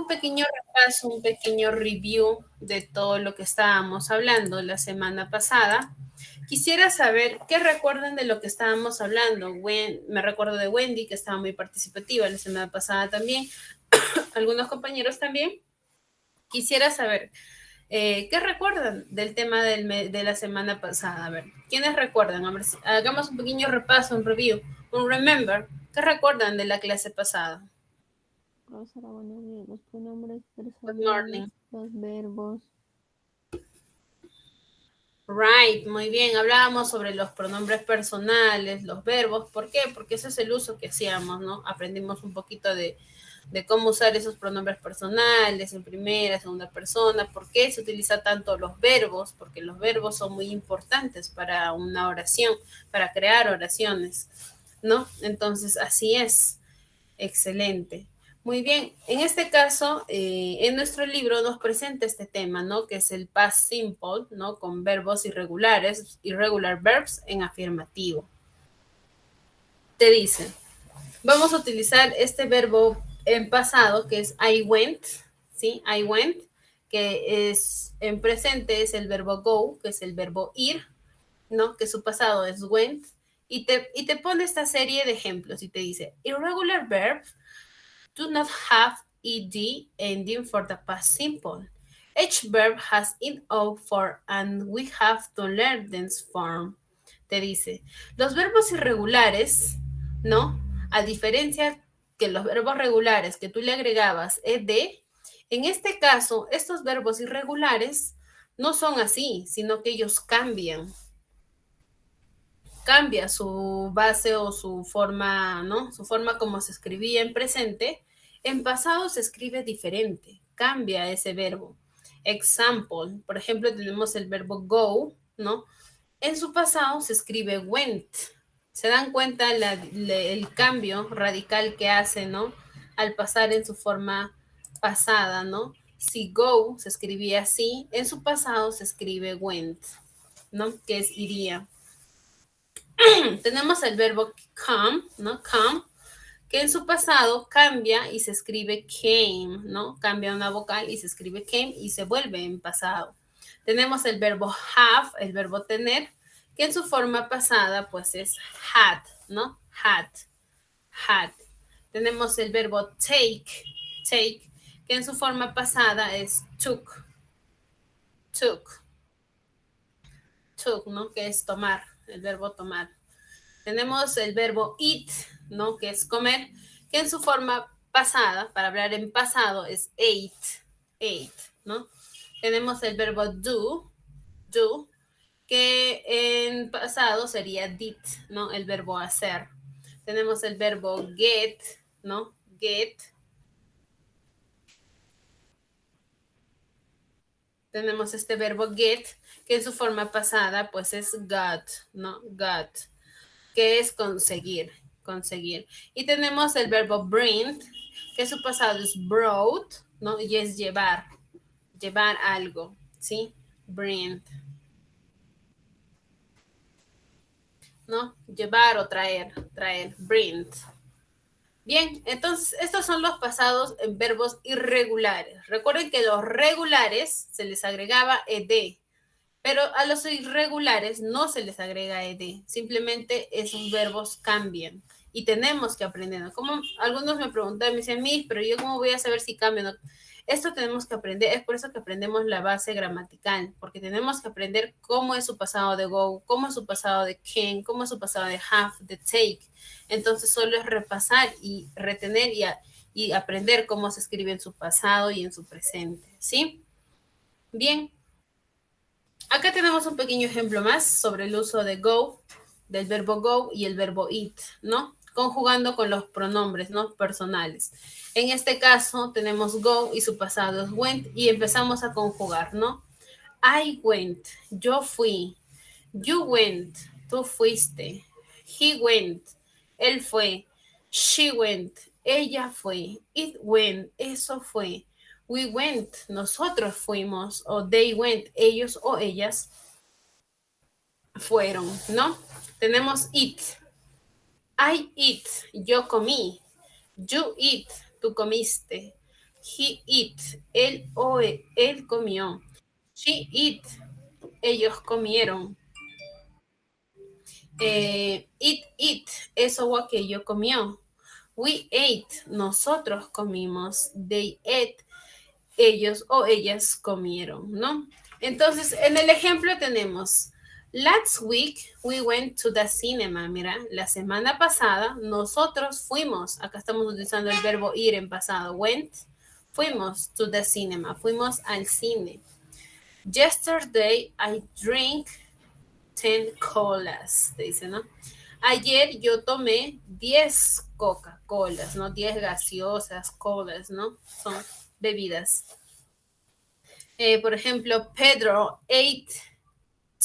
un pequeño repaso, un pequeño review de todo lo que estábamos hablando la semana pasada. Quisiera saber qué recuerdan de lo que estábamos hablando. Me recuerdo de Wendy, que estaba muy participativa la semana pasada también. Algunos compañeros también. Quisiera saber qué recuerdan del tema de la semana pasada. A ver, ¿quiénes recuerdan? A ver, hagamos un pequeño repaso, un review, un remember. ¿Qué recuerdan de la clase pasada? Profesora, buenos días. Los pronombres Good personales, morning. los verbos. Right, muy bien. Hablábamos sobre los pronombres personales, los verbos. ¿Por qué? Porque ese es el uso que hacíamos, ¿no? Aprendimos un poquito de cómo usar esos pronombres personales en primera, segunda persona. ¿Por qué se utiliza tanto los verbos? Porque los verbos son muy importantes para una oración, para crear oraciones, ¿no? Entonces, así es. Excelente. Muy bien, en este caso, en nuestro libro nos presenta este tema, ¿no? Que es el past simple, ¿no? Con verbos irregulares, irregular verbs en afirmativo. Te dice, vamos a utilizar este verbo en pasado, que es I went, ¿sí? I went, que es en presente es el verbo go, que es el verbo ir, ¿no? Que su pasado es went, y te pone esta serie de ejemplos y te dice, irregular verbs do not have ed ending for the past simple. Each verb has ino form and we have to learn this form. Te dice, los verbos irregulares, ¿no? A diferencia que los verbos regulares que tú le agregabas ed, en este caso, estos verbos irregulares no son así, sino que ellos cambian. Cambia su base o su forma, ¿no? Su forma como se escribía en presente. En pasado se escribe diferente, cambia ese verbo. Example, por ejemplo, tenemos el verbo go, ¿no? En su pasado se escribe went. ¿Se dan cuenta el cambio radical que hace, ¿no? Al pasar en su forma pasada, ¿no? Si go se escribía así, en su pasado se escribe went, ¿no? Que es iría. Tenemos el verbo come, ¿no? Come, que en su pasado cambia y se escribe came, ¿no? Cambia una vocal y se escribe came y se vuelve en pasado. Tenemos el verbo have, el verbo tener, que en su forma pasada pues es had, ¿no? Had. Tenemos el verbo take, que en su forma pasada es took, ¿no? Que es tomar, el verbo tomar. Tenemos el verbo eat, ¿no? Que es comer, que en su forma pasada, para hablar en pasado, es ate, ¿no? Tenemos el verbo do, que en pasado sería did, ¿no? El verbo hacer. Tenemos el verbo get, ¿no? Get. Tenemos este verbo get, que en su forma pasada, pues es got, ¿no? Got, que es conseguir. Y tenemos el verbo bring, que su pasado es brought, ¿no? Y es llevar algo, ¿sí? Bring, ¿no? Llevar o traer, bring. Bien, entonces estos son los pasados en verbos irregulares. Recuerden que los regulares se les agregaba ed, pero a los irregulares no se les agrega ed, simplemente esos verbos cambian y tenemos que aprender. Como algunos me preguntan, me dicen, Miss, pero yo cómo voy a saber si cambian. Esto tenemos que aprender, es por eso que aprendemos la base gramatical, porque tenemos que aprender cómo es su pasado de go, cómo es su pasado de can, cómo es su pasado de have, de take. Entonces solo es repasar y retener y aprender cómo se escribe en su pasado y en su presente, ¿sí? Bien, acá tenemos un pequeño ejemplo más sobre el uso de go, del verbo go y el verbo eat, ¿no? Conjugando con los pronombres, ¿no? Personales. En este caso tenemos go y su pasado es went y empezamos a conjugar, ¿no? I went, yo fui. You went, tú fuiste. He went, él fue. She went, ella fue. It went, eso fue. We went, nosotros fuimos. O they went, ellos o ellas fueron, ¿no? Tenemos eat. I eat, yo comí. You eat, tú comiste. He eat. Él comió. She eat. Ellos comieron. It, eso o aquello comió. We ate, nosotros comimos. They ate, ellos o ellas comieron, ¿no? Entonces, en el ejemplo tenemos, last week we went to the cinema. Mira, la semana pasada nosotros fuimos, acá estamos utilizando el verbo ir en pasado, went, fuimos to the cinema, fuimos al cine. Yesterday I drank 10 colas, te dice, ¿no? Ayer yo tomé 10 Coca-Colas, ¿no? 10 gaseosas, colas, ¿no? Son bebidas. Por ejemplo, Pedro ate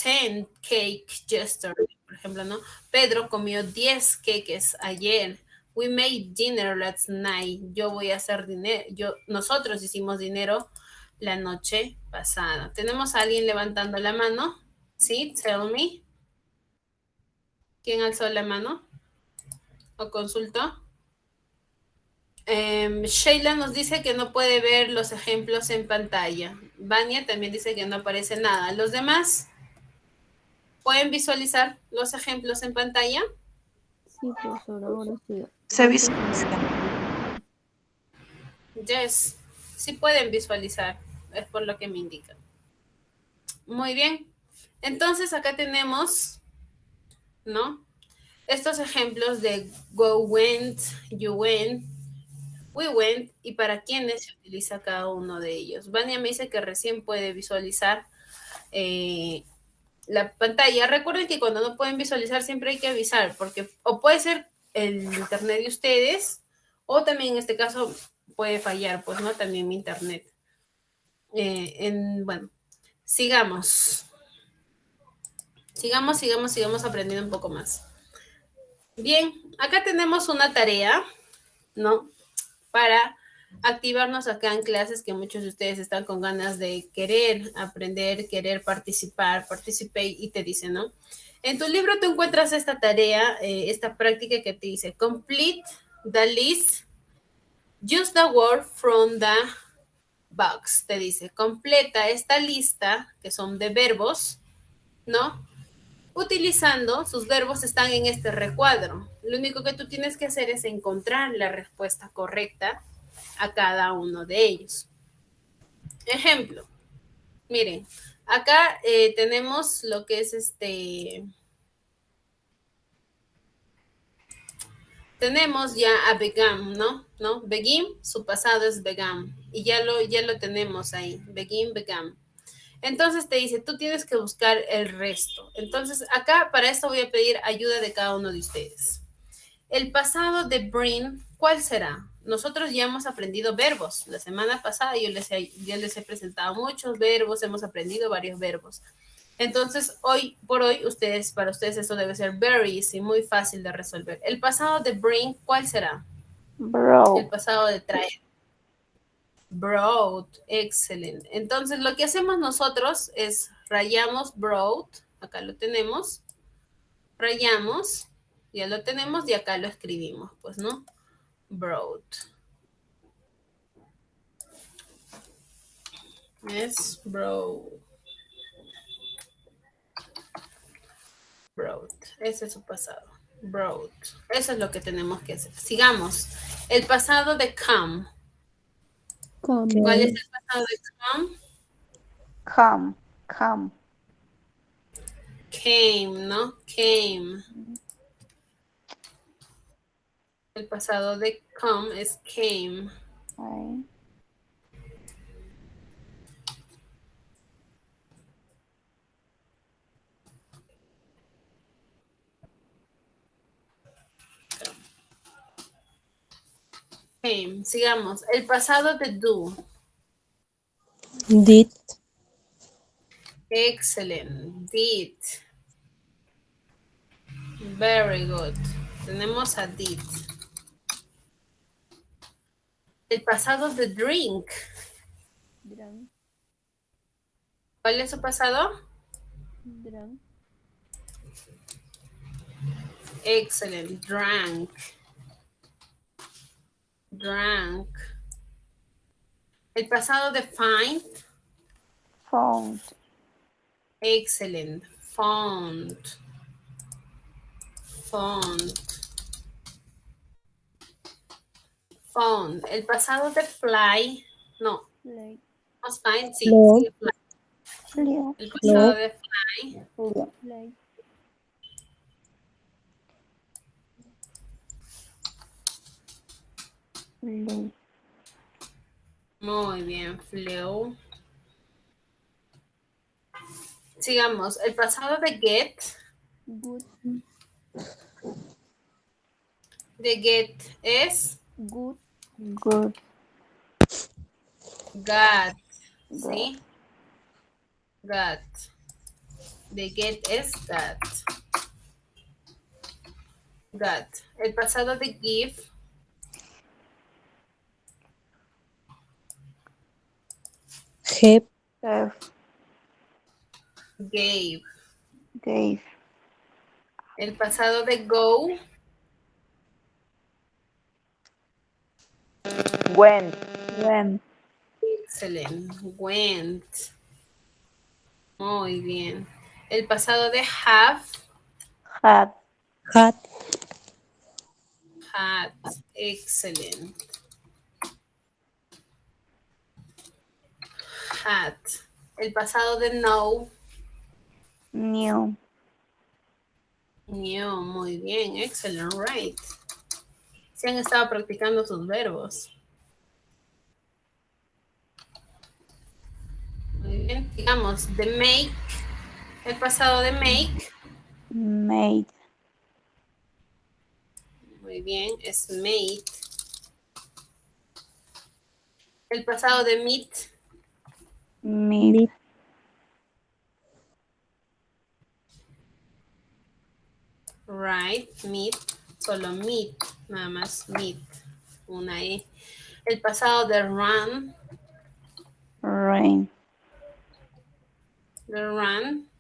10 cake yesterday, por ejemplo, ¿no? Pedro comió 10 queques ayer. We made dinner last night. Yo voy a hacer dinero. Nosotros hicimos dinero la noche pasada. ¿Tenemos a alguien levantando la mano? Sí, tell me. ¿Quién alzó la mano? ¿O consultó? Sheila nos dice que no puede ver los ejemplos en pantalla. Vania también dice que no aparece nada. ¿Los demás pueden visualizar los ejemplos en pantalla? Sí, profesora, ahora sí. Se Antes visualiza. no. Yes, sí pueden visualizar. Es por lo que me indican. Muy bien. Entonces acá tenemos, ¿no? Estos ejemplos de go, went, you went, we went, y para quiénes se utiliza cada uno de ellos. Vania me dice que recién puede visualizar la pantalla. Recuerden que cuando no pueden visualizar siempre hay que avisar, porque o puede ser el internet de ustedes, o también en este caso puede fallar, pues, ¿no? También mi internet. Bueno, sigamos. Sigamos aprendiendo un poco más. Bien, acá tenemos una tarea, ¿no? Para activarnos acá en clases que muchos de ustedes están con ganas de querer aprender, querer participar, participate y te dicen, ¿no? En tu libro tú encuentras esta tarea, esta práctica que te dice, complete the list, use the word from the box, te dice, completa esta lista, que son de verbos, ¿no? Utilizando, sus verbos están en este recuadro. Lo único que tú tienes que hacer es encontrar la respuesta correcta a cada uno de ellos. Ejemplo, miren, acá tenemos lo que es tenemos ya a began, ¿no? Begin, su pasado es began, y ya lo tenemos ahí, begin, began. Entonces te dice, tú tienes que buscar el resto. Entonces acá para esto voy a pedir ayuda de cada uno de ustedes. El pasado de bring, ¿cuál será? Nosotros ya hemos aprendido verbos. La semana pasada yo les he presentado muchos verbos, hemos aprendido varios verbos. Entonces, para ustedes esto debe ser very easy, muy fácil de resolver. El pasado de bring, ¿cuál será? El pasado de traer. Brought, excelente. Entonces, lo que hacemos nosotros es rayamos brought, acá lo tenemos, rayamos, ya lo tenemos y acá lo escribimos, pues, ¿no? Brought. Es brought. Brought. Ese es su pasado. Brought. Eso es lo que tenemos que hacer. Sigamos. El pasado de come. ¿Cuál es el pasado de come? Come. Came, ¿no? Came. El pasado de come es came. Right. Came. Sigamos. El pasado de do. Did. Excellent. Did. Very good. Tenemos a did. El pasado de drink. Drank. ¿Cuál es su pasado? Drank. Excellent. Drank. Drank. El pasado de find. Found. Excellent. Found. Found. Found. El pasado de fly. No. Play. Más find, sí. Flew. Sigue fly. Flew. El pasado de fly. Play. Play. Muy bien. Flew. Sigamos. El pasado de get. Good. De get es Good. Good. got. ¿Sí? Got. De get es got. Got. El pasado de give. Have. Have. Gave. Gave. El pasado de go. Went. Went. Excelente. Went. Muy bien. El pasado de have. Had. Had. Had. Excelente. Had. El pasado de know. Knew. Knew. Muy bien. Excellent. Right. Se han estado practicando sus verbos. Muy bien. Digamos, de make. El pasado de make. Made. Muy bien. Es made. El pasado de meet. Meet. Meet. Right. Meet. Solo meet. Nada más meet. Una E. El pasado de run. Rain. The run.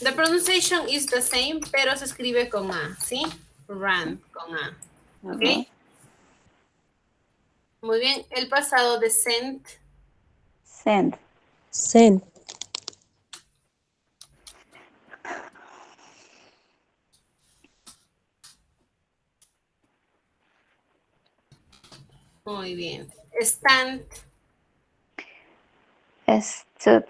The pronunciation is the same, pero se escribe con A, ¿sí? Run, con A. ¿Ok? Muy bien. El pasado de sent. Send. Sent. Muy bien. Stand. Stood.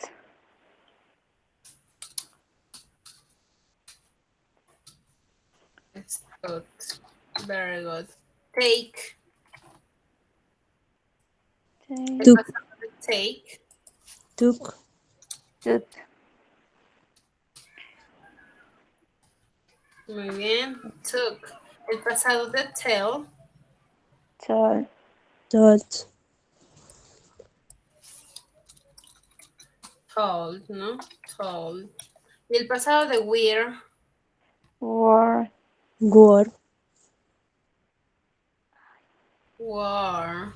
Stood. Very good. Take. El Took. pasado de take. Took. Stood. Muy bien. Took. El pasado de tell. Told. Told. Told, ¿no? Told. Y el pasado de wear. Wore. Wore. Wore.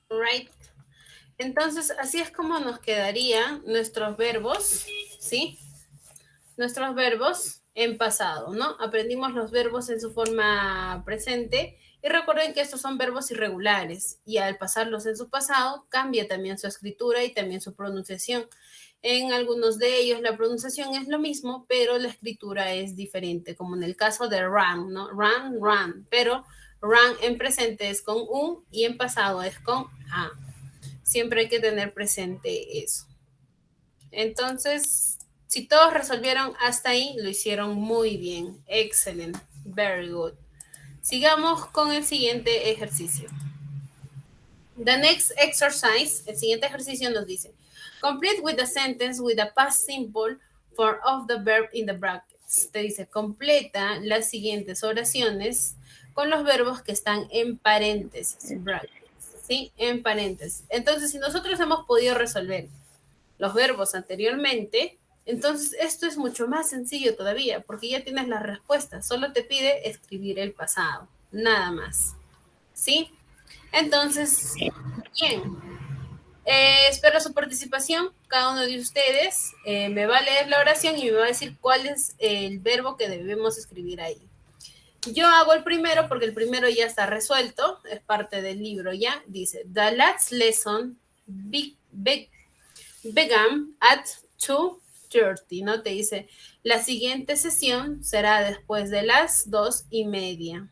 Right. Entonces, así es como nos quedarían nuestros verbos, ¿sí? Nuestros verbos en pasado, ¿no? Aprendimos los verbos en su forma presente y recuerden que estos son verbos irregulares y al pasarlos en su pasado cambia también su escritura y también su pronunciación. En algunos de ellos la pronunciación es lo mismo, pero la escritura es diferente, como en el caso de run, ¿no? Run, run, pero run en presente es con U y en pasado es con A. Siempre hay que tener presente eso. Entonces, si todos resolvieron hasta ahí, lo hicieron muy bien. Excelente. Very good. Sigamos con el siguiente ejercicio. The next exercise, el siguiente ejercicio nos dice, complete with the sentence with the past simple form of the verb in the brackets. Te dice, completa las siguientes oraciones con los verbos que están en paréntesis, brackets, ¿sí? En paréntesis. Entonces, si nosotros hemos podido resolver los verbos anteriormente, entonces esto es mucho más sencillo todavía, porque ya tienes la respuesta, solo te pide escribir el pasado, nada más, ¿sí? Entonces, bien, Espero su participación, cada uno de ustedes me va a leer la oración y me va a decir cuál es el verbo que debemos escribir ahí. Yo hago el primero porque el primero ya está resuelto, es parte del libro ya. Dice, the last lesson began at 2:30, ¿no? Te dice, la siguiente sesión será después de las 2:30.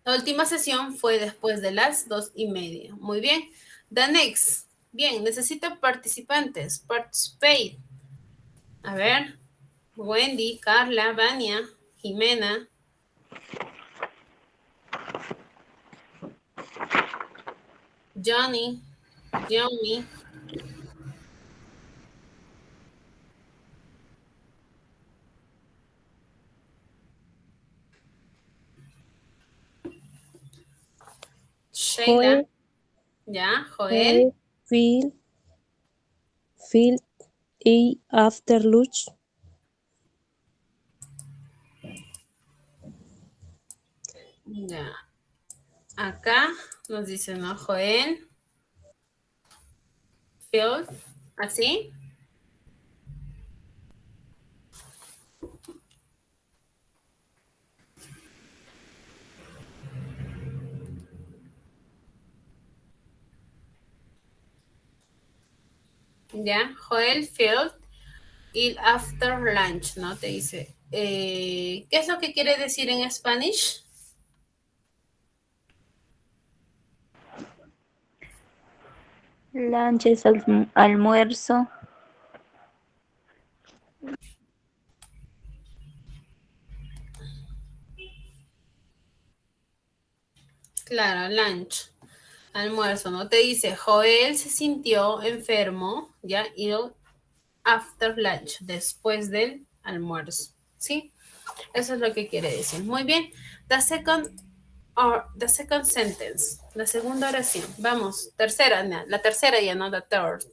La última sesión fue después de las 2:30. Muy bien. The next. Bien, necesito participantes. Participate. A ver. Wendy, Carla, Vania, Jimena. Johnny, Johnny. Sheila. Joel, Ya, Joel. Joel, Phil, eat after lunch. Ya. Acá nos dice, ¿no? Joel. Phil. ¿Así? Ya, Joel, Phil. Eat after lunch, ¿no? Te dice. ¿Qué es lo que quiere decir en Spanish? Lunch es almuerzo. Claro, lunch, almuerzo, ¿no? Te dice, Joel se sintió enfermo, ¿ya? Y after lunch, después del almuerzo, ¿sí? Eso es lo que quiere decir. Muy bien. The second sentence, la segunda oración. Vamos, tercera, la tercera ya, ¿no? The third.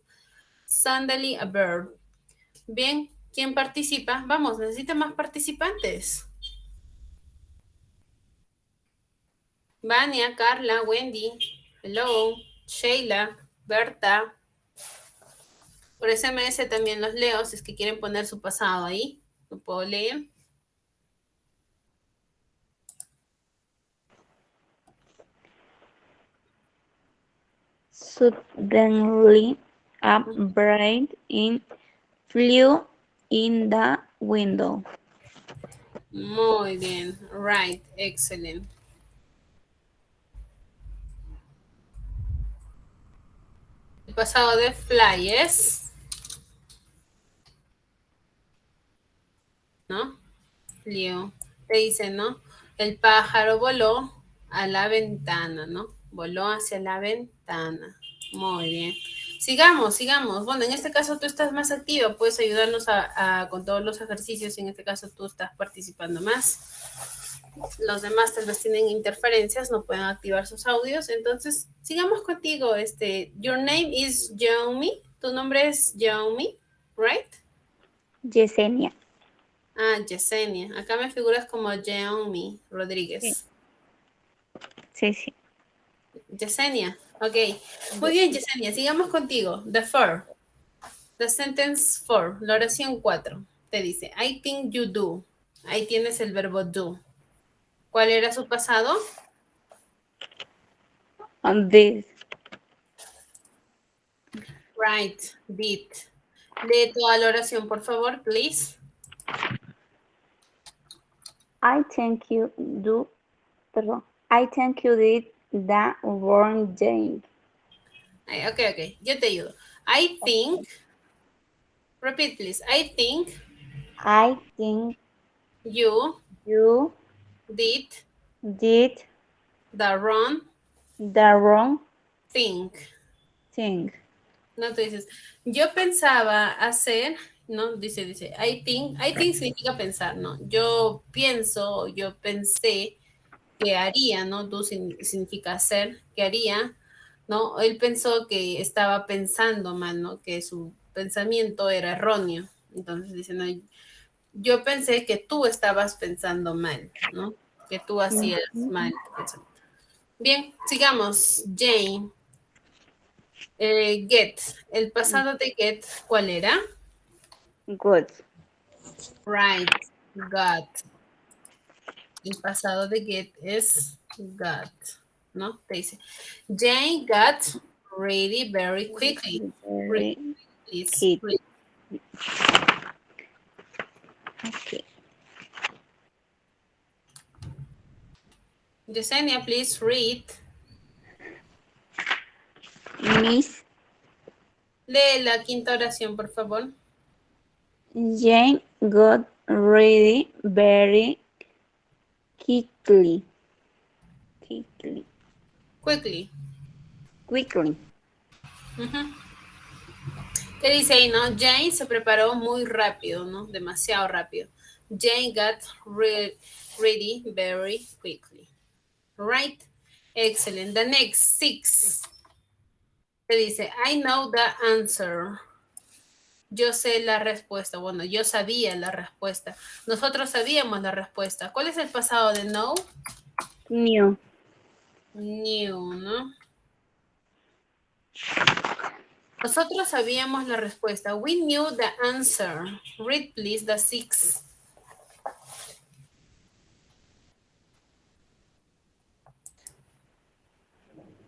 Suddenly a bird. Bien, ¿quién participa? Vamos, necesita más participantes. Vania, Carla, Wendy, hello, Sheila, Berta. Por SMS también los leo, si es que quieren poner su pasado ahí. Lo puedo leer. Suddenly, a bird flew in the window. Muy bien, right, excellent. El pasado de fly es, ¿no? Flew. Te dice, ¿no? El pájaro voló a la ventana, ¿no? Voló hacia la ventana. Muy bien. Sigamos, sigamos. Bueno, en este caso tú estás más activa, puedes ayudarnos con todos los ejercicios y en este caso tú estás participando más. Los demás tal vez tienen interferencias, no pueden activar sus audios. Entonces, sigamos contigo. Your name is Yaomi. Tu nombre es Yaomi, right? Yesenia. Ah, Yesenia. Acá me figuras como Yaomi Rodríguez. Sí, sí. Yesenia. Ok. Muy bien, Yesenia. Sigamos contigo. The four. The sentence 4. La oración 4. Te dice, I think you do. Ahí tienes el verbo do. ¿Cuál era su pasado? On this. Right, did. Lee toda la oración, por favor, please. I think you do. Perdón. I think you did the wrong thing. Ok. Yo te ayudo. I think. Repeat, please. I think I think you you did did the wrong the wrong thing. thing. No, tú dices, yo pensaba hacer, ¿no? Dice, I think significa pensar, ¿no? Yo pienso, yo pensé que haría, ¿no? Do significa hacer, que haría, ¿no? Él pensó que estaba pensando mal, ¿no? Que su pensamiento era erróneo. Entonces dice, no, yo pensé que tú estabas pensando mal, ¿no? Que tú hacías mal. Bien, sigamos. Jane. Get. El pasado de get, ¿cuál era? Good. Right. Got. El pasado de get es got, ¿no? Te dice, Jane got ready very quickly. Very Please kid. read. Okay. Yesenia, please read. Miss Lee la quinta oración, por favor. Jane got ready very quickly. Quickly. Quickly. Ujú. ¿Qué dice ahí, no? Jane se preparó muy rápido, ¿no? Demasiado rápido. Jane got ready very quickly. Right? Excellent. The next 6. ¿Qué dice? I know the answer. Yo sé la respuesta. Bueno, yo sabía la respuesta. Nosotros sabíamos la respuesta. ¿Cuál es el pasado de know? New. Knew, ¿no? Nosotros sabíamos la respuesta. We knew the answer. Read, please, the 6.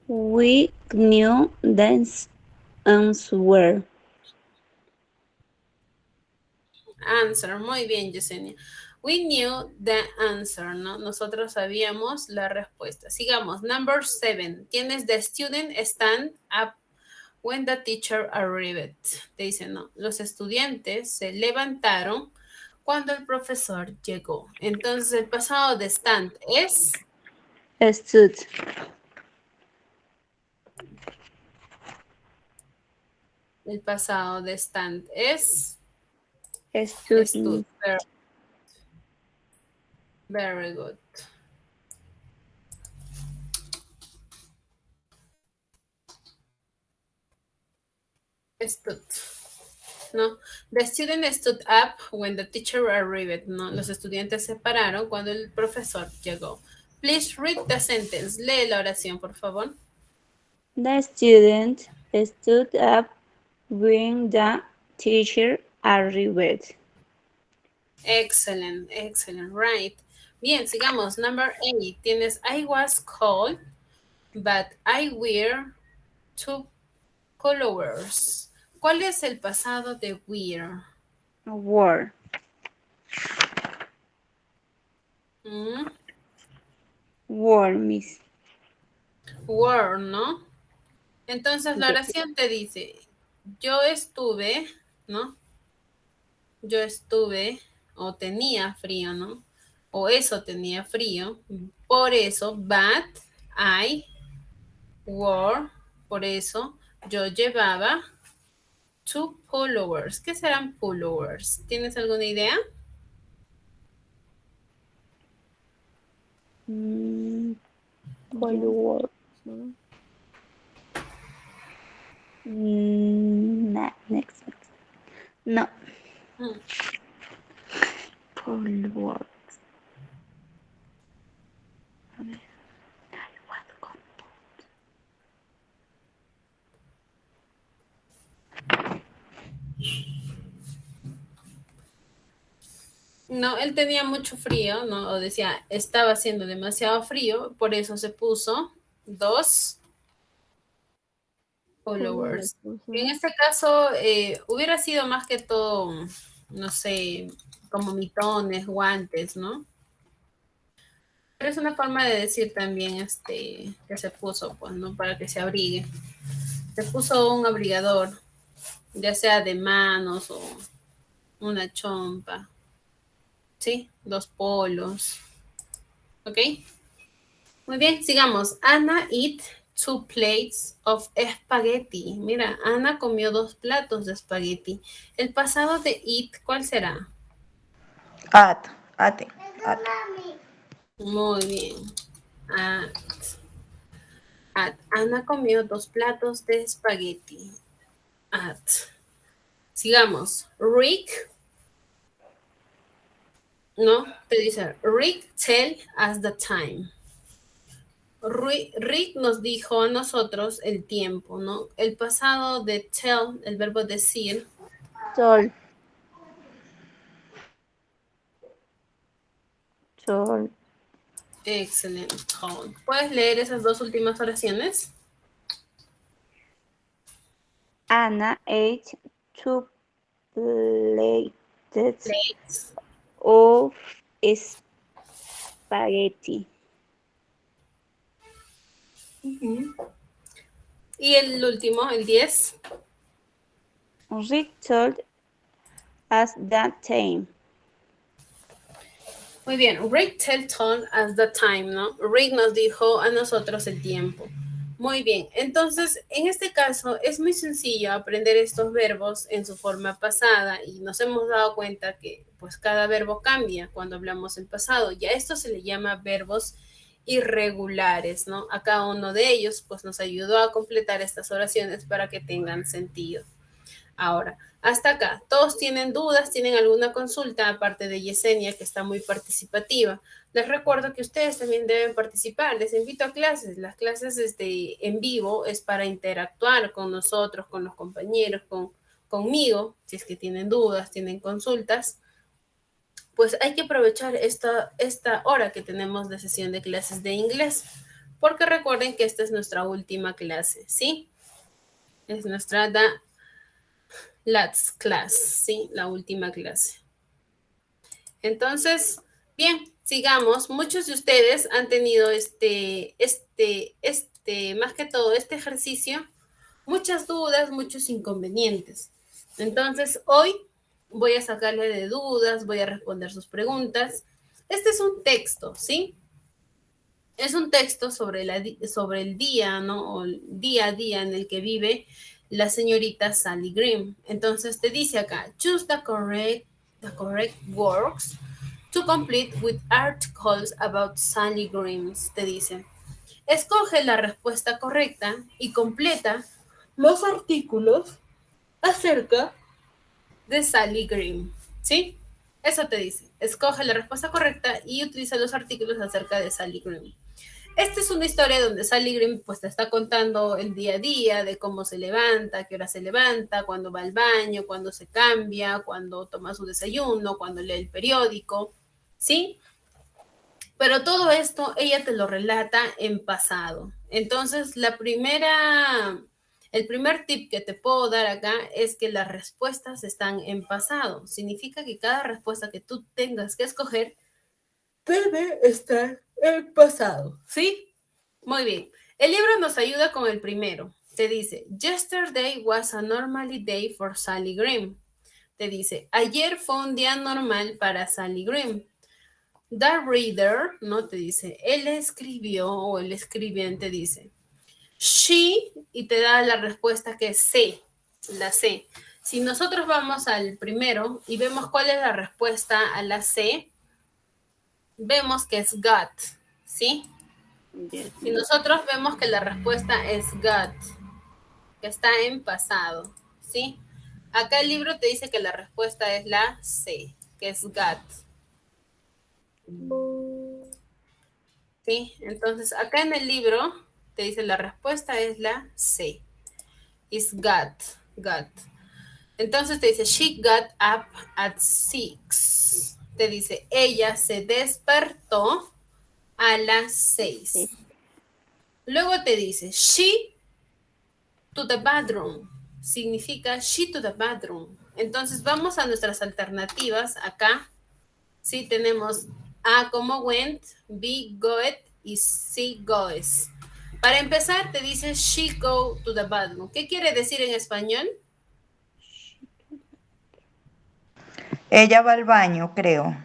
We knew the answer. Answer. Muy bien, Yesenia. We knew the answer, ¿no? Nosotros sabíamos la respuesta. Sigamos. Number 7. Tienes the student stand up when the teacher arrived. Te dice, no. Los estudiantes se levantaron cuando el profesor llegó. Entonces, el pasado de stand es... Stood. El pasado de stand es... Stood. Stood. Very good. Stood. No. The student stood up when the teacher arrived. No. Los estudiantes se pararon cuando el profesor llegó. Please read the sentence. Lee la oración, por favor. The student stood up when the teacher arrived. Excellent, excellent, right. Bien, sigamos. Number 8. Tienes I was cold, but I wear 2 followers. ¿Cuál es el pasado de wear? Wore. Wore, miss. Were, ¿no? Entonces la oración te dice, yo estuve, ¿no? Yo estuve o tenía frío, ¿no? O eso tenía frío. Por eso, but I wore, por eso yo llevaba 2 pullovers. ¿Qué serán pullovers? ¿Tienes alguna idea? Followers. Next. No. Followers. No, él tenía mucho frío, ¿no? O decía, estaba haciendo demasiado frío, por eso se puso 2 followers. En este caso, hubiera sido más que todo, no sé, como mitones, guantes, ¿no? Pero es una forma de decir también que se puso, pues, ¿no? Para que se abrigue. Se puso un abrigador, ya sea de manos o una chompa. ¿Sí? 2 polos. ¿Ok? Muy bien, sigamos. Anna eat 2 plates of spaghetti. Mira, Ana comió 2 platos de espagueti. El pasado de eat, ¿cuál será? At. Muy bien. At. Ana comió 2 platos de espagueti. At. Sigamos. Rick. No, te dice Rick tell us the time. Rick nos dijo a nosotros el tiempo, ¿no? El pasado de tell, el verbo decir. Told. Told. Excelente. ¿Puedes leer esas dos últimas oraciones? Anna ate 2 plates Plates. of spaghetti. Y el último, el 10. Rick told us that time. Muy bien. Rick told us the time, ¿no? Rick nos dijo a nosotros el tiempo. Muy bien. Entonces, en este caso, es muy sencillo aprender estos verbos en su forma pasada y nos hemos dado cuenta que pues cada verbo cambia cuando hablamos en pasado. Y a esto se le llama verbos irregulares, ¿no? A cada uno de ellos pues nos ayudó a completar estas oraciones para que tengan sentido. Ahora, hasta acá, ¿todos tienen dudas? ¿Tienen alguna consulta? Aparte de Yesenia, que está muy participativa. Les recuerdo que ustedes también deben participar. Les invito a clases. Las clases en vivo es para interactuar con nosotros, con los compañeros, conmigo. Si es que tienen dudas, tienen consultas, pues hay que aprovechar esta hora que tenemos de sesión de clases de inglés. Porque recuerden que esta es nuestra última clase, ¿sí? Es nuestra last class, ¿sí? La última clase. Entonces, bien, sigamos. Muchos de ustedes han tenido más que todo este ejercicio, muchas dudas, muchos inconvenientes. Entonces, hoy voy a sacarle de dudas, voy a responder sus preguntas. Este es un texto, ¿sí? Es un texto sobre el día, ¿no? O el día a día en el que vive la señorita Sally Green. Entonces te dice acá, choose the correct words to complete with articles about Sally Green. Te dice, escoge la respuesta correcta y completa los artículos acerca de Sally Green. ¿Sí? Eso te dice, escoge la respuesta correcta y utiliza los artículos acerca de Sally Green. Esta es una historia donde Sally Green pues te está contando el día a día de cómo se levanta, a qué hora se levanta, cuándo va al baño, cuándo se cambia, cuándo toma su desayuno, cuándo lee el periódico, ¿sí? Pero todo esto ella te lo relata en pasado. Entonces, el primer tip que te puedo dar acá es que las respuestas están en pasado. Significa que cada respuesta que tú tengas que escoger debe estar en pasado, ¿sí? Muy bien. El libro nos ayuda con el primero. Te dice, yesterday was a normal day for Sally Green. Te dice, ayer fue un día normal para Sally Green. The reader, ¿no? Te dice, él escribió o el escribiente dice, she, y te da la respuesta que es C, la C. Si nosotros vamos al primero y vemos cuál es la respuesta a la C, vemos que es got, ¿sí? Si nosotros vemos que la respuesta es got, que está en pasado, ¿sí? Acá el libro te dice que la respuesta es la C, que es got. ¿Sí? Entonces, acá en el libro te dice la respuesta es la C. Is got. Entonces te dice, she got up at 6. Te dice, ella se despertó a las 6. Sí. Luego te dice, she to the bathroom. Significa she to the bathroom. Entonces vamos a nuestras alternativas acá. Sí, tenemos A como went, B goeth y C goes. Para empezar te dice she go to the bathroom. ¿Qué quiere decir en español? Ella va al baño, creo.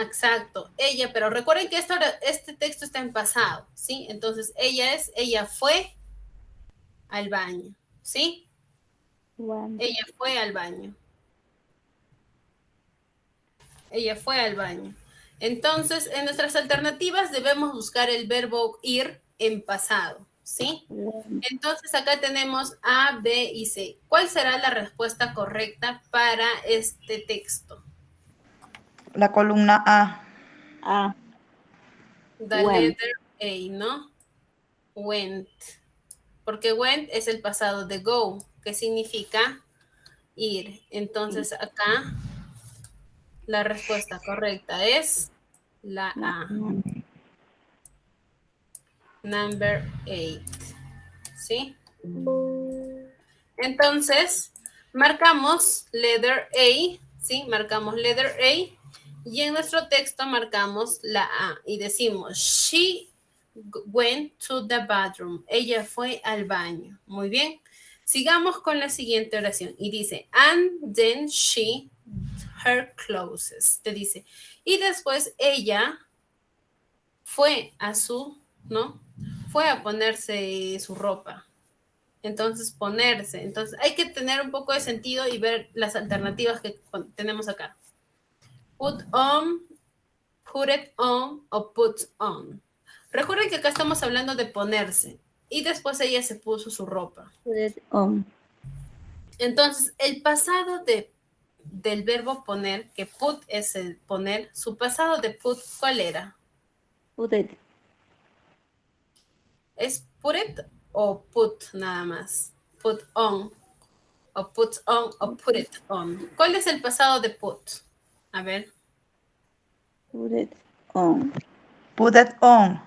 Exacto, ella, pero recuerden que este texto está en pasado, ¿sí? Entonces, ella fue al baño, ¿sí? Bueno. Ella fue al baño. Ella fue al baño. Entonces, en nuestras alternativas debemos buscar el verbo ir en pasado, ¿sí? Bueno. Entonces, acá tenemos A, B y C. ¿Cuál será la respuesta correcta para este texto? La columna A. Ah, The When. letter A, ¿no? Went. Porque went es el pasado de go, que significa ir. Entonces acá la respuesta correcta es la A. Number 8. ¿Sí? Entonces, marcamos letter A, ¿sí? Marcamos letter A y en nuestro texto marcamos la A y decimos, she went to the bathroom. Ella fue al baño. Muy bien. Sigamos con la siguiente oración y dice, and then she her clothes. Te dice, y después ella fue a su, ¿no? Fue a ponerse su ropa. Entonces, ponerse. Entonces, hay que tener un poco de sentido y ver las alternativas que tenemos acá. Put on, put it on o put on. Recuerden que acá estamos hablando de ponerse. Y después ella se puso su ropa. Put it on. Entonces, el pasado del verbo poner, que put es el poner, su pasado de put, ¿cuál era? Put it. ¿Es put it o put nada más? Put on o put on o put it on. ¿Cuál es el pasado de put? A ver. Put it on. Put it on.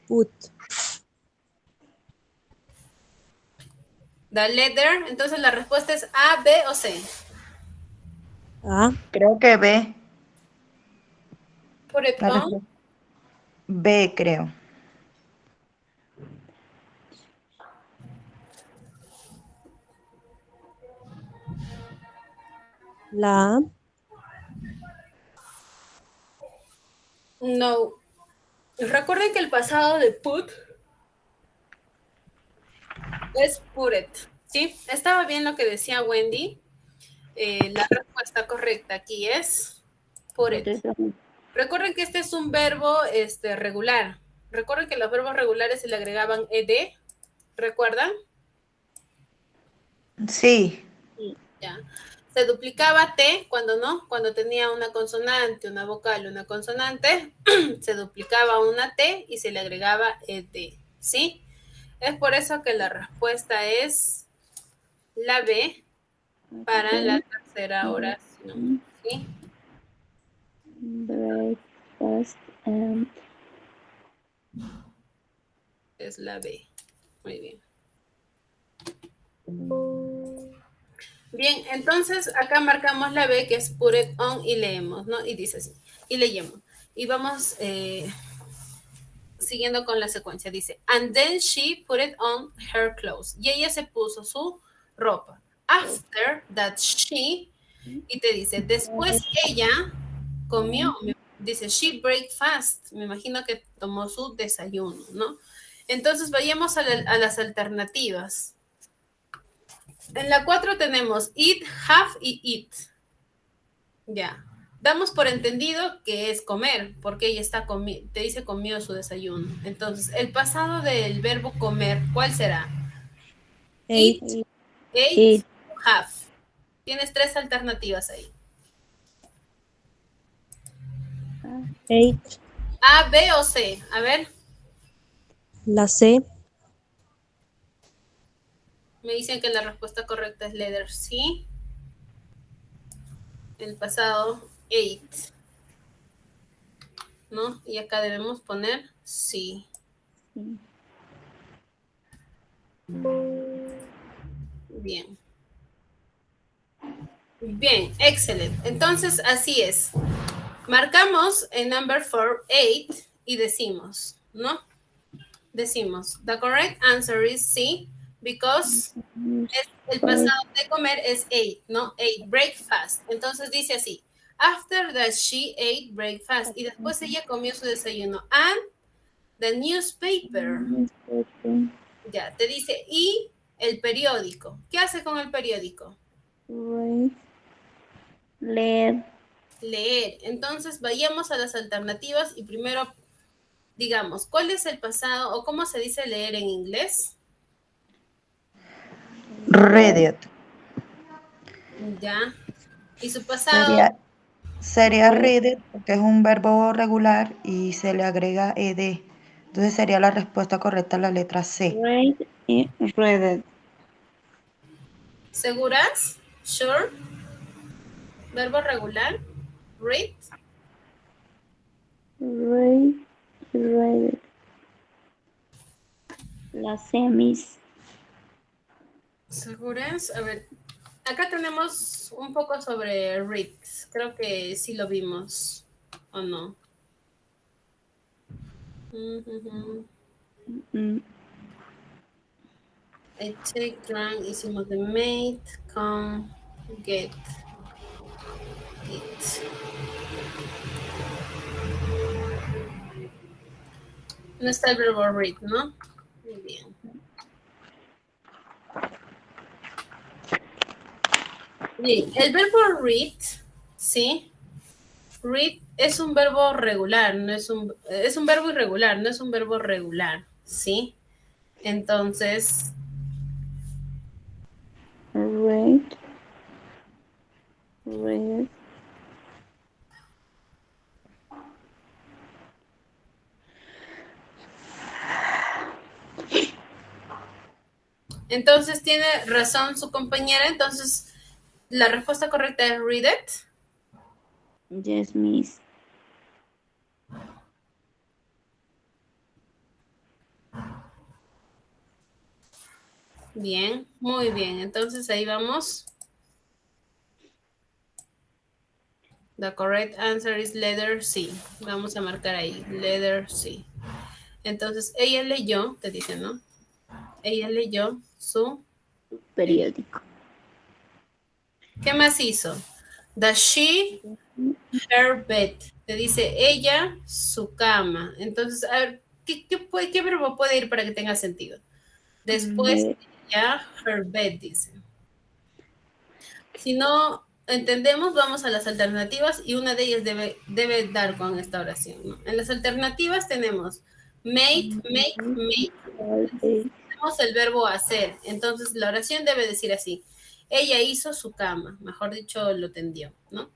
Put. The letter, entonces la respuesta es A, B o C. A. Creo que B. Put it La on. respuesta- B, creo. La A. No. Recuerden que el pasado de put es put it. ¿Sí? Estaba bien lo que decía Wendy. La respuesta correcta aquí es put Put it. it on. Recuerden que este es un verbo regular. Recuerden que los verbos regulares se le agregaban ed. ¿Recuerdan? Sí. Ya. Se duplicaba T cuando no, cuando tenía una consonante, una vocal, una consonante, se duplicaba una T y se le agregaba ed. ¿Sí? Es por eso que la respuesta es la B para la tercera oración. ¿Sí? Breakfast and Es la B. Muy bien. Bien, entonces acá marcamos la B, que es put it on, y leemos, ¿no? Y dice así, y leemos. Y vamos siguiendo con la secuencia. Dice, and then she put it on her clothes. Y ella se puso su ropa. After that she, y te dice, después ella comió. Dice, she breakfast. Me imagino que tomó su desayuno, ¿no? Entonces vayamos a las alternativas. En la 4 tenemos eat, have y eat. Ya. Damos por entendido que es comer, porque ella está te dice comió su desayuno. Entonces, el pasado del verbo comer, ¿cuál será? Ate. Ate, have. Tienes 3 alternativas ahí. Ate. A, B o C. A ver, La C. me dicen que la respuesta correcta es letter C. El pasado, ate. ¿No? Y acá debemos poner sí. Bien. Bien, excelente. Entonces, así es. Marcamos en number 4, 8, y decimos, ¿no? Decimos, the correct answer is C, because el pasado de comer es ate, ¿no? Ate, breakfast. Entonces dice así, after that she ate breakfast, y después ella comió su desayuno, and the newspaper. Ya, te dice, y el periódico. ¿Qué hace con el periódico? Leer. Leer. Entonces, vayamos a las alternativas y primero digamos, ¿cuál es el pasado o cómo se dice leer en inglés? Read it. Ya. ¿Y su pasado? Sería read porque es un verbo regular y se le agrega ed. Entonces sería la respuesta correcta la letra C. Read y read. ¿Seguras? Sure. Verbo regular. Read. Read, read. La semis. ¿Seguras? A ver. Acá tenemos un poco sobre read. Creo que sí lo vimos. ¿O no? Mm, I take, drunk, hicimos the mate, come, get, it. No está el verbo read, ¿no? Muy bien. Bien, el verbo read, ¿sí? Read es un verbo regular, no es un verbo irregular, no es un verbo regular, ¿sí? Entonces, read, read. entonces tiene razón su compañera, entonces la respuesta correcta es read it. Yes, miss. Bien, muy bien. Entonces ahí vamos. The correct answer is letter C. Vamos a marcar ahí, letter C. Entonces ella leyó, te dice, ¿no? Ella leyó su... Periódico. ¿Qué más hizo? The she, her bed. Te dice ella, su cama. Entonces, a ver, ¿qué verbo puede ir para que tenga sentido? Después, ella, her bed, dice. Si no entendemos, vamos a las alternativas y una de ellas debe dar con esta oración, ¿no? En las alternativas tenemos made, make, make. Tenemos el verbo hacer. Entonces, la oración debe decir así. Ella hizo su cama, mejor dicho, lo tendió, ¿no?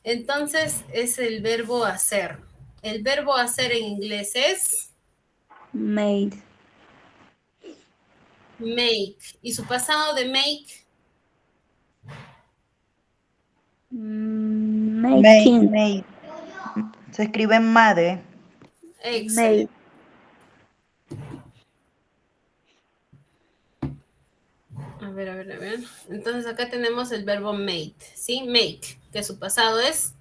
Entonces, es el verbo hacer. El verbo hacer en inglés es Made. make. ¿Y su pasado de make? Making. Made. Se escribe made. Excelente. A ver, a ver, a ver. Entonces acá tenemos el verbo made, ¿sí? Make, que su pasado es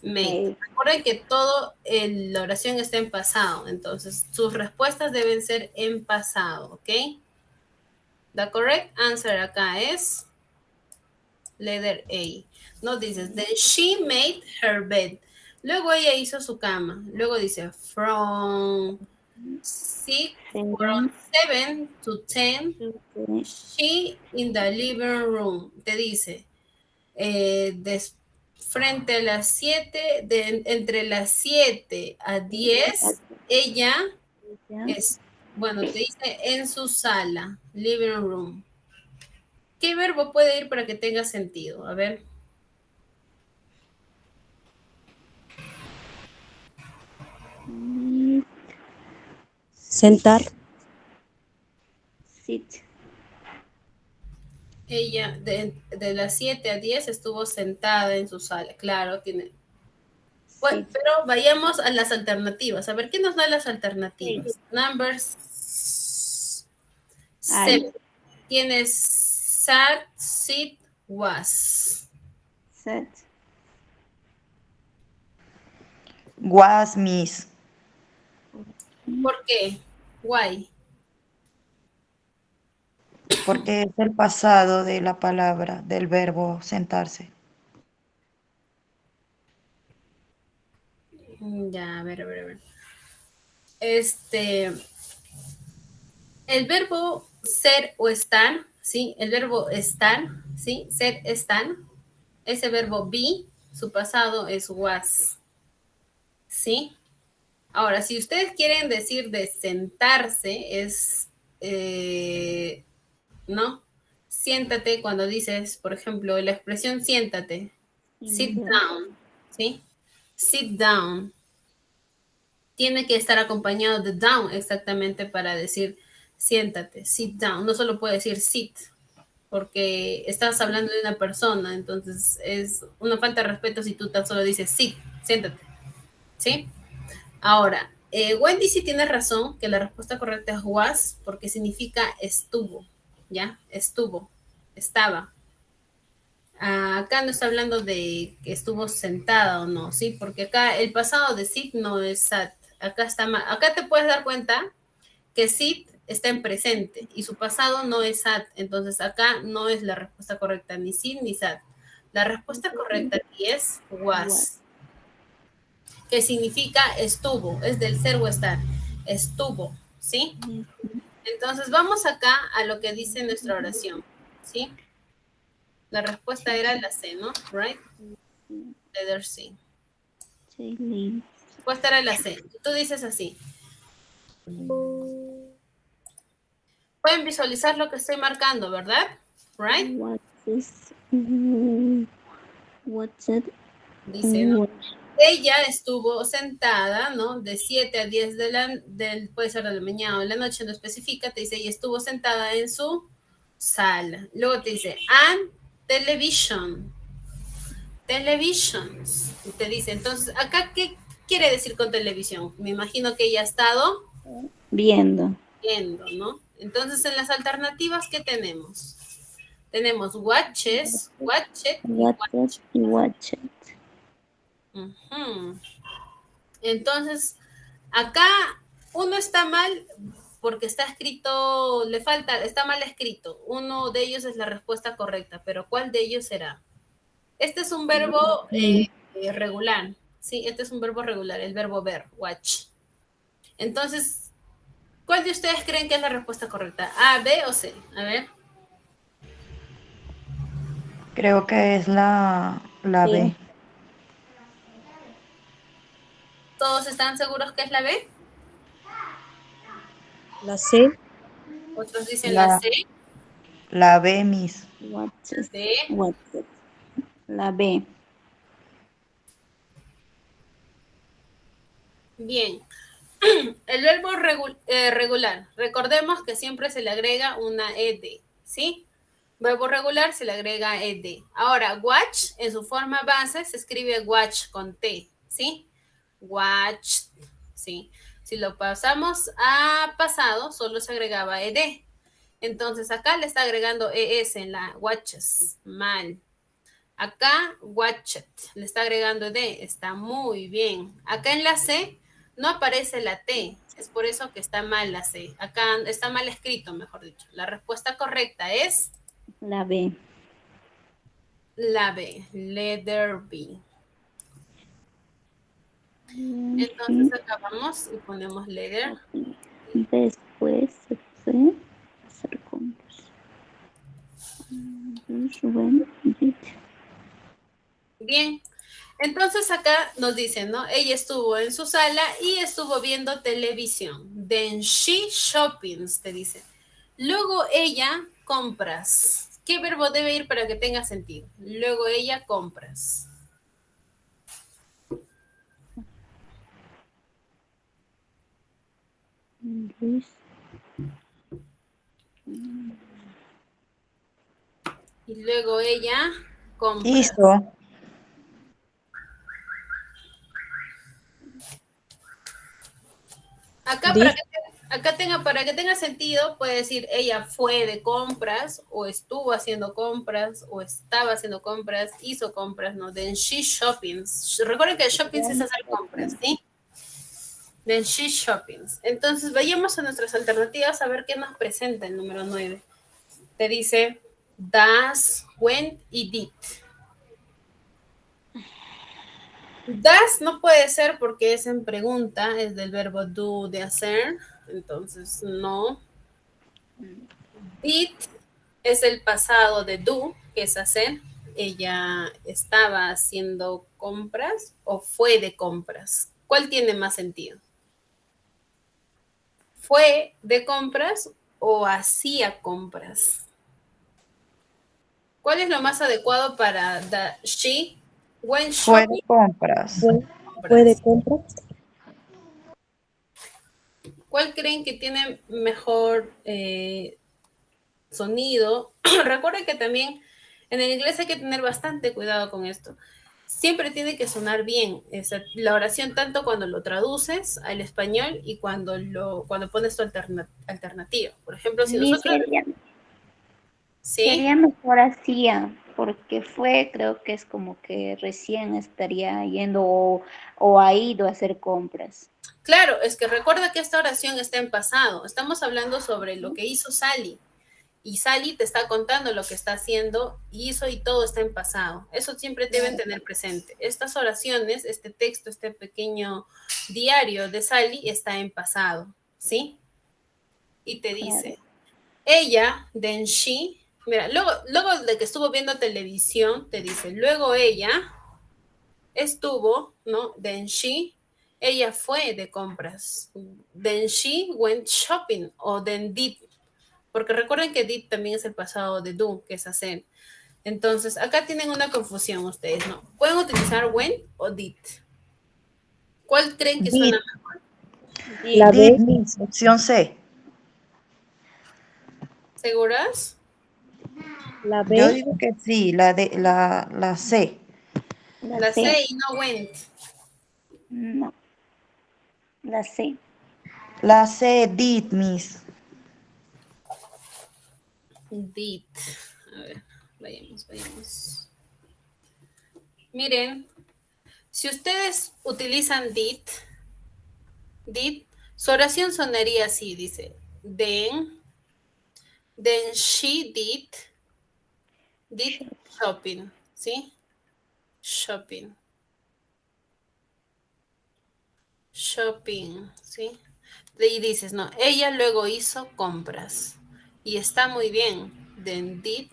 make. Recuerden que todo la oración está en pasado, entonces sus respuestas deben ser en pasado, ¿ok? The correct answer acá es letter A. No dices, then she made her bed. Luego ella hizo su cama. Luego dice, from 7 to 10, she in the living room. Te dice, frente a las 7, entre las 7 a 10, ella es, bueno, te dice en su sala, living room. ¿Qué verbo puede ir para que tenga sentido? A ver. Sentar. Sit. Ella de las 7 a 10 estuvo sentada en su sala. Claro, tiene. Bueno, pero vayamos a las alternativas. A ver, ¿qué nos da las alternativas? Numbers 7. Tienes sat, sit, was. Sat. Was, miss. ¿Por qué? Why? Porque es el pasado de la palabra, del verbo sentarse. Ya, a ver, a ver, a ver. El verbo ser o estar, ¿sí? El verbo estar, ¿sí? Ser, estar. Ese verbo be, su pasado es was, ¿sí? Ahora, si ustedes quieren decir de sentarse, es, ¿no? Siéntate cuando dices, por ejemplo, la expresión siéntate, sit down, ¿sí? Sit down. Tiene que estar acompañado de down exactamente para decir siéntate, sit down. No solo puede decir sit, porque estás hablando de una persona, entonces es una falta de respeto si tú tan solo dices sit, siéntate, ¿sí? Ahora, Wendy sí tiene razón que la respuesta correcta es was, porque significa estuvo, ¿ya? Estuvo, estaba. Acá no está hablando de que estuvo sentada o no, ¿sí? Porque acá el pasado de sit no es sat. Acá está mal. Acá te puedes dar cuenta que sit está en presente y su pasado no es sat. Entonces acá no es la respuesta correcta, ni sit ni sat. La respuesta correcta aquí es was, que significa estuvo, es del ser o estar. Estuvo, ¿sí? Entonces vamos acá a lo que dice nuestra oración, ¿sí? La respuesta era la C, ¿no? Right? Letter C. Sí. Respuesta era la C. Tú dices así. Pueden visualizar lo que estoy marcando, ¿verdad? Right? What's it? Dice, ¿no? Ella estuvo sentada, ¿no? De 7 a 10 puede ser de la mañana o de la noche, no especifica, te dice, ella estuvo sentada en su sala. Luego te dice, and television. Televisions. Y te dice, entonces, acá, ¿qué quiere decir con televisión? Me imagino que ella ha estado Viendo. viendo, ¿no? Entonces, en las alternativas, ¿qué tenemos? Tenemos watches, watchet y watch. Y watch it. Entonces, acá uno está mal porque está escrito, le falta, está mal escrito. Uno de ellos es la respuesta correcta, pero ¿cuál de ellos será? Este es un verbo regular, ¿sí? Este es un verbo regular, el verbo ver, watch. Entonces, ¿cuál de ustedes creen que es la respuesta correcta? ¿A, B o C? A ver. Creo que es la B. ¿Todos están seguros que es la B? La C. Otros dicen la C. La B, Miss. Watch it. D. Watch it. La B. Bien. El verbo regular. Recordemos que siempre se le agrega una ed, ¿sí? Verbo regular se le agrega ed. Ahora, watch en su forma base se escribe watch con T, ¿sí? Watch, ¿sí? Si lo pasamos a pasado, solo se agregaba ed. Entonces acá le está agregando es en la watches. Mal. Acá watchet le está agregando d. Está muy bien. Acá en la C no aparece la T. Es por eso que está mal la C. Acá está mal escrito, mejor dicho. La respuesta correcta es la B. La B. Letter B. Entonces acá vamos y ponemos letter. Después hacer compras. Bien. Entonces acá nos dicen, ¿no? Ella estuvo en su sala y estuvo viendo televisión. Then she shoppings, te dice. Luego ella compras. ¿Qué verbo debe ir para que tenga sentido? Luego ella compras. Y luego ella compra. Listo. Acá para que tenga sentido, puede decir ella fue de compras, o estuvo haciendo compras, o estaba haciendo compras, hizo compras, ¿no? Then she shoppings. Recuerden que shoppings es hacer compras, ¿sí? Then she shoppings. Entonces, vayamos a nuestras alternativas a ver qué nos presenta el número 9. Te dice does, went y did. Does no puede ser porque es en pregunta, es del verbo do, de hacer, entonces no. Did es el pasado de do, que es hacer. Ella estaba haciendo compras o fue de compras. ¿Cuál tiene más sentido? ¿Fue de compras o hacía compras? ¿Cuál es lo más adecuado para she? Went Fue de shopping. compras. Fue de compras. ¿Cuál creen que tiene mejor sonido? Recuerden que también en el inglés hay que tener bastante cuidado con esto. Siempre tiene que sonar bien la oración, tanto cuando lo traduces al español y cuando pones tu alternativa. Por ejemplo, si Miss, nosotros... ¿Sí? sería mejor así, porque fue, creo que es como que recién estaría yendo o ha ido a hacer compras. Claro, es que recuerda que esta oración está en pasado. Estamos hablando sobre lo que hizo Sally. Y Sally te está contando lo que está haciendo, hizo y todo está en pasado. Eso siempre deben tener presente. Estas oraciones, este texto, este pequeño diario de Sally está en pasado, ¿sí? Y te dice, ella, then she, mira, luego de que estuvo viendo televisión, te dice, luego ella estuvo, ¿no? Then she, ella fue de compras. Then she went shopping o then did. Porque recuerden que did también es el pasado de do, que es hacer. Entonces, acá tienen una confusión ustedes, ¿no? Pueden utilizar went o did. ¿Cuál creen que suena Did. mejor? La Did, B, Miss. Opción C. ¿Seguras? la Yo B, digo que sí, la C. La La C C, y no went. no, la C. La C, did, Miss. Did. A ver, vayamos. Miren, si ustedes utilizan did, su oración sonaría así, dice, then she did shopping, ¿sí? Shopping, ¿sí? Y dices, no, ella luego hizo compras. Y está muy bien. Then did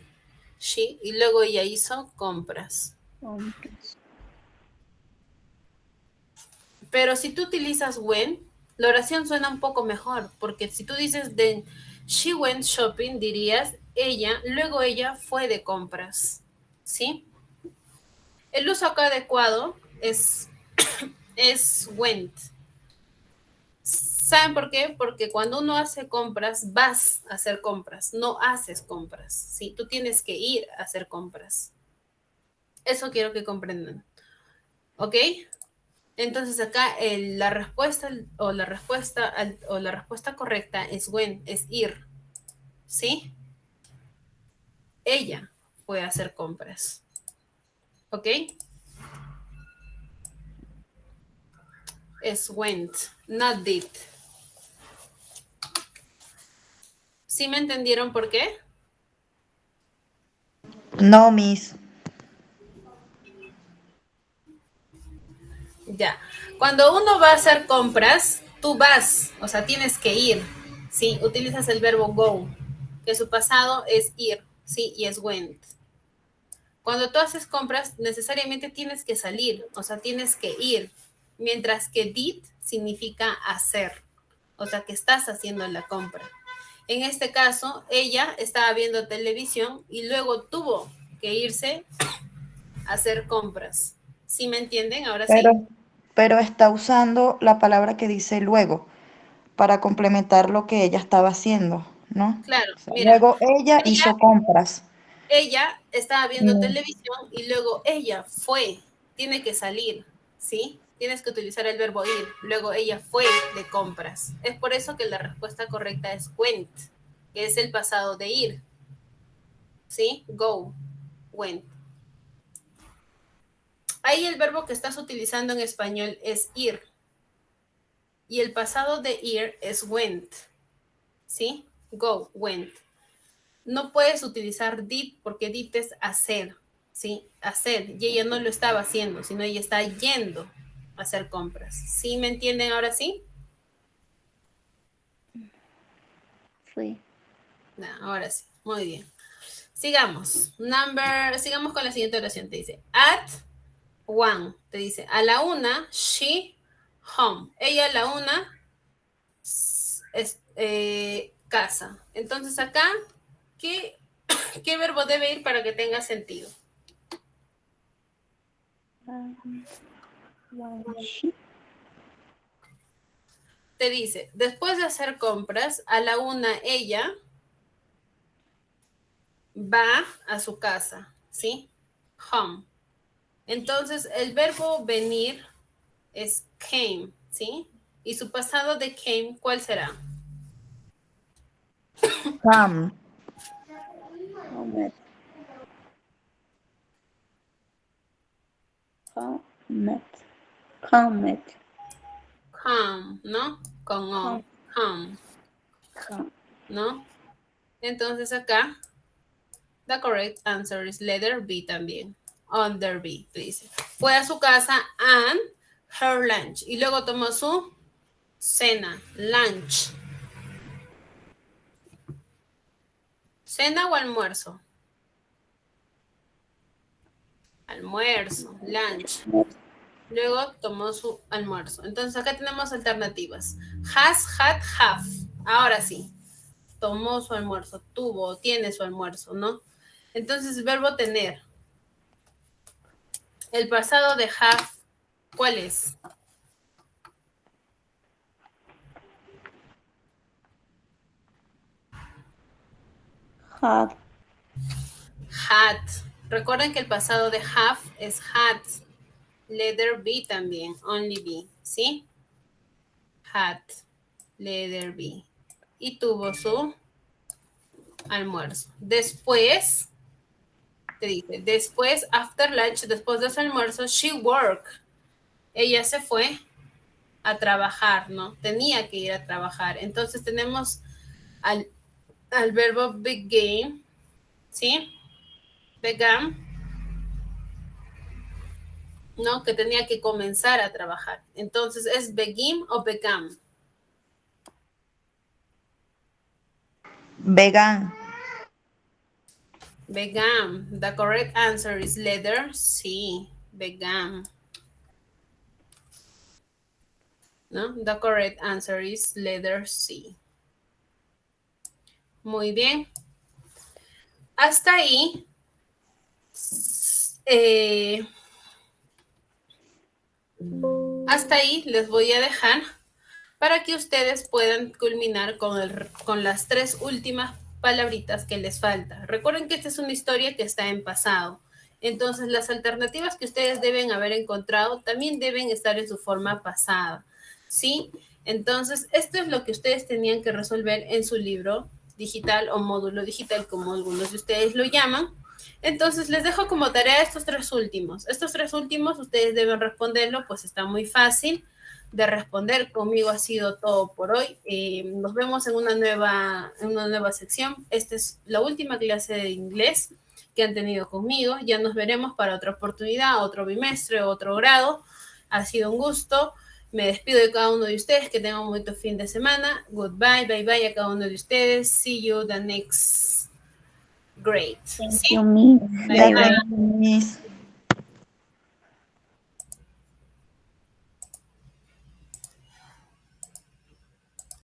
she, y luego ella hizo compras. Compras. Pero si tú utilizas when, la oración suena un poco mejor, porque si tú dices then she went shopping, dirías luego ella fue de compras, ¿sí? El uso acá adecuado es went. ¿Saben por qué? Porque cuando uno hace compras, vas a hacer compras, no haces compras, ¿sí? Tú tienes que ir a hacer compras. Eso quiero que comprendan, ¿ok? Entonces acá la respuesta correcta es went, es ir, ¿sí? Ella fue a hacer compras, ¿ok? Es went, not did. ¿Sí me entendieron por qué? No, Miss. Ya. Cuando uno va a hacer compras, tú vas, o sea, tienes que ir, ¿sí? Utilizas el verbo go, que su pasado es ir, ¿sí? Y es went. Cuando tú haces compras, necesariamente tienes que salir, o sea, tienes que ir, mientras que did significa hacer, o sea, que estás haciendo la compra. En este caso, ella estaba viendo televisión y luego tuvo que irse a hacer compras. ¿Sí me entienden? Ahora Pero, sí. pero está usando la palabra que dice luego para complementar lo que ella estaba haciendo, ¿no? Claro, O sea, mira, luego ella hizo compras. ella estaba viendo Mm. televisión y luego ella fue, tiene que salir, ¿sí? Tienes que utilizar el verbo ir, luego ella fue de compras. Es por eso que la respuesta correcta es went, que es el pasado de ir, ¿sí? Go, went. Ahí el verbo que estás utilizando en español es ir y el pasado de ir es went, ¿sí? Go, went. No puedes utilizar did porque did es hacer, ¿sí? Hacer. Y ella no lo estaba haciendo, sino ella está yendo a hacer compras. ¿Sí me entienden ahora sí? Fui. No, ahora sí. Muy bien. Sigamos con la siguiente oración. Te dice, at one. Te dice, a la una, she home. Ella a la una es casa. Entonces acá, ¿qué verbo debe ir para que tenga sentido? Te dice, después de hacer compras, a la 1 ella va a su casa, ¿sí? Home. Entonces, el verbo venir es came, ¿sí? Y su pasado de came, ¿cuál será? Come. Come, ¿no? Con O. Come. ¿No? Entonces acá, the correct answer is letter B también. Under B, te dice. Fue a su casa and her lunch. Y luego tomó su cena, lunch. ¿Cena o almuerzo? Almuerzo, lunch. Luego tomó su almuerzo. Entonces acá tenemos alternativas. Has, had, have. Ahora sí. Tomó su almuerzo, tuvo, tiene su almuerzo, ¿no? Entonces, verbo tener. El pasado de have, ¿cuál es? Had. Had. Recuerden que el pasado de have es had. Letter B también, only B, ¿sí? Had, letter B. Y tuvo su almuerzo. Después, te dice, después, after lunch, después de su almuerzo, she worked. Ella se fue a trabajar, ¿no? Tenía que ir a trabajar. Entonces tenemos al verbo begin, ¿sí? Began, ¿no? Que tenía que comenzar a trabajar. Entonces, ¿es begin o began? Vegan. Began. The correct answer is letter C. Began. ¿No? The correct answer is letter C. Muy bien. Hasta ahí. Hasta ahí les voy a dejar para que ustedes puedan culminar con las 3 últimas palabritas que les falta. Recuerden que esta es una historia que está en pasado. Entonces, las alternativas que ustedes deben haber encontrado también deben estar en su forma pasada, ¿sí? Entonces, esto es lo que ustedes tenían que resolver en su libro digital o módulo digital, como algunos de ustedes lo llaman. Entonces, les dejo como tarea estos 3 últimos. Estos 3 últimos ustedes deben responderlo, pues está muy fácil de responder. Conmigo ha sido todo por hoy. Nos vemos en una nueva sección. Esta es la última clase de inglés que han tenido conmigo. Ya nos veremos para otra oportunidad, otro bimestre, otro grado. Ha sido un gusto. Me despido de cada uno de ustedes. Que tengan un buen fin de semana. Goodbye, bye bye a cada uno de ustedes. See you the next grade. Thank you, Miss. Bye bye. Miss.